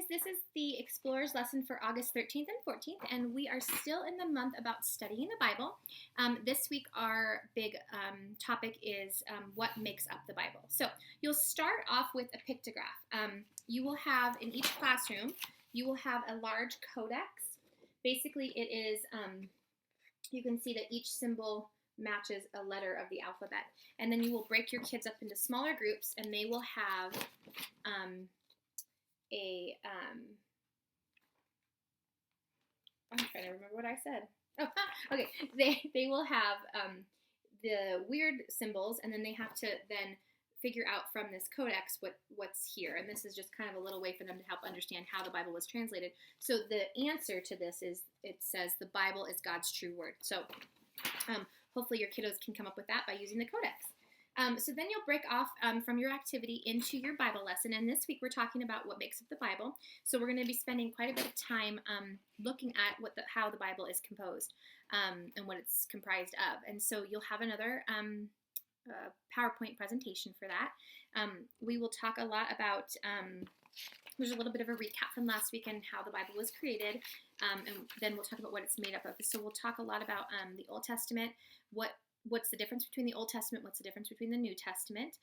This is the Explorers lesson for August 13th and 14th, and we are still in the month about studying the Bible. This week, our big topic is what makes up the Bible. So you'll start off with a pictograph. You will have, in each classroom, you will have a large codex. Basically, it is, you can see that each symbol matches a letter of the alphabet. And then you will break your kids up into smaller groups, and they will have I'm trying to remember what I said. Oh, okay. They will have the weird symbols, and then they have to then figure out from this codex what's here. And this is just kind of a little way for them to help understand how the Bible was translated. So the answer to this is, it says the Bible is God's true word. So hopefully your kiddos can come up with that by using the codex. So then you'll break off from your activity into your Bible lesson, and this week we're talking about what makes up the Bible. So we're going to be spending quite a bit of time looking at how the Bible is composed and what it's comprised of. And so you'll have another PowerPoint presentation for that. We will talk a lot about, there's a little bit of a recap from last week and how the Bible was created, and then we'll talk about what it's made up of. So we'll talk a lot about the Old Testament, what's the difference between the Old Testament, what's the difference between the New Testament.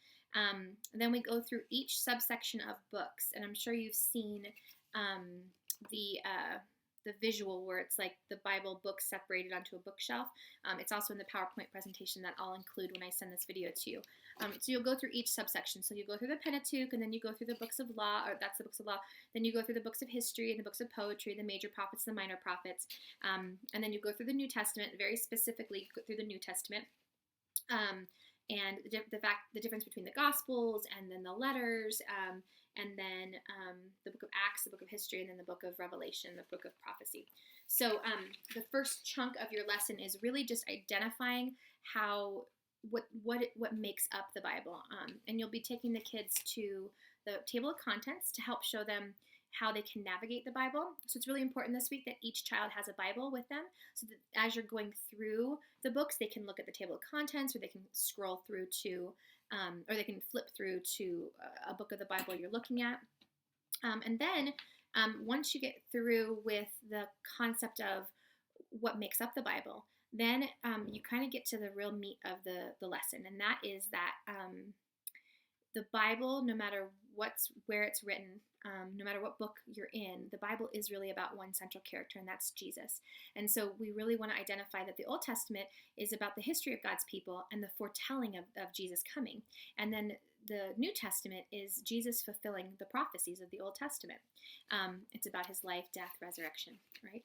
Then we go through each subsection of books, and I'm sure you've seen the visual where it's like the Bible books separated onto a bookshelf. It's also in the PowerPoint presentation that I'll include when I send this video to you. So you'll go through each subsection. So you go through the Pentateuch, and then you go through the books of law, or that's the books of law. Then you go through the books of history and the books of poetry, the major prophets, the minor prophets. And then you go through the New Testament, very specifically through the New Testament. And the difference between the Gospels and then the letters, and then the book of Acts, the book of history, and then the book of Revelation, the book of prophecy. So the first chunk of your lesson is really just identifying what makes up the Bible. And you'll be taking the kids to the table of contents to help show them how they can navigate the Bible. So it's really important this week that each child has a Bible with them, so that as you're going through the books, they can look at the table of contents, or they can scroll through to, or they can flip through to a book of the Bible you're looking at. And then once you get through with the concept of what makes up the Bible, then you kind of get to the real meat of the lesson, and that is that the Bible, no matter where it's written, no matter what book you're in, the Bible is really about one central character, and that's Jesus. And so we really want to identify that the Old Testament is about the history of God's people and the foretelling of Jesus coming. And then the New Testament is Jesus fulfilling the prophecies of the Old Testament. It's about his life, death, resurrection, right?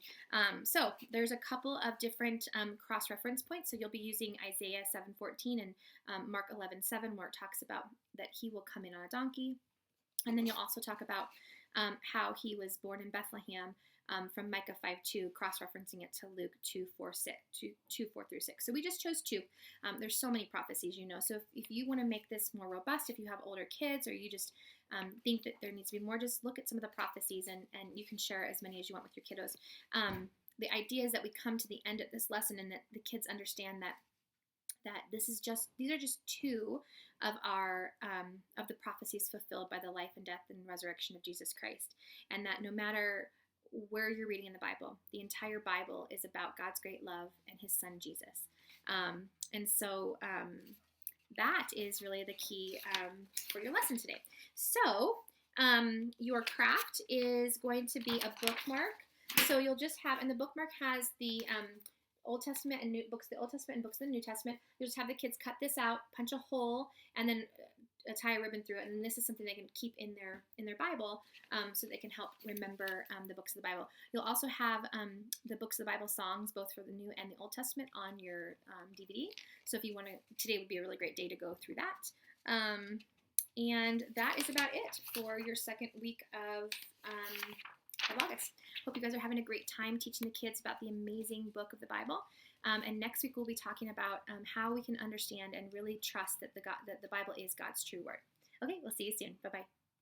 So there's a couple of different cross-reference points. So you'll be using Isaiah 7:14 and Mark 11:7, where it talks about that he will come in on a donkey. And then you'll also talk about how he was born in Bethlehem from Micah 5:2, cross-referencing it to Luke 2:4-6. So we just chose two. There's so many prophecies, So if you want to make this more robust, if you have older kids, or you just think that there needs to be more, just look at some of the prophecies, and you can share as many as you want with your kiddos. The idea is that we come to the end of this lesson, and that the kids understand that these are just two of of the prophecies fulfilled by the life and death and resurrection of Jesus Christ, and that no matter where you're reading in the Bible, the entire Bible is about God's great love and his son Jesus. And so that is really the key for your lesson today. So your craft is going to be a bookmark. So you'll just have, and the bookmark has the Old Testament and books of the New Testament. You just have the kids cut this out, punch a hole, and then tie a ribbon through it. And this is something they can keep in their Bible, so they can help remember the books of the Bible. You'll also have the books of the Bible songs, both for the New and the Old Testament, on your DVD. So if you want to, today would be a really great day to go through that. And that is about it for your second week of August. Hope you guys are having a great time teaching the kids about the amazing book of the Bible. And next week we'll be talking about how we can understand and really trust that the Bible is God's true word. Okay, we'll see you soon. Bye-bye.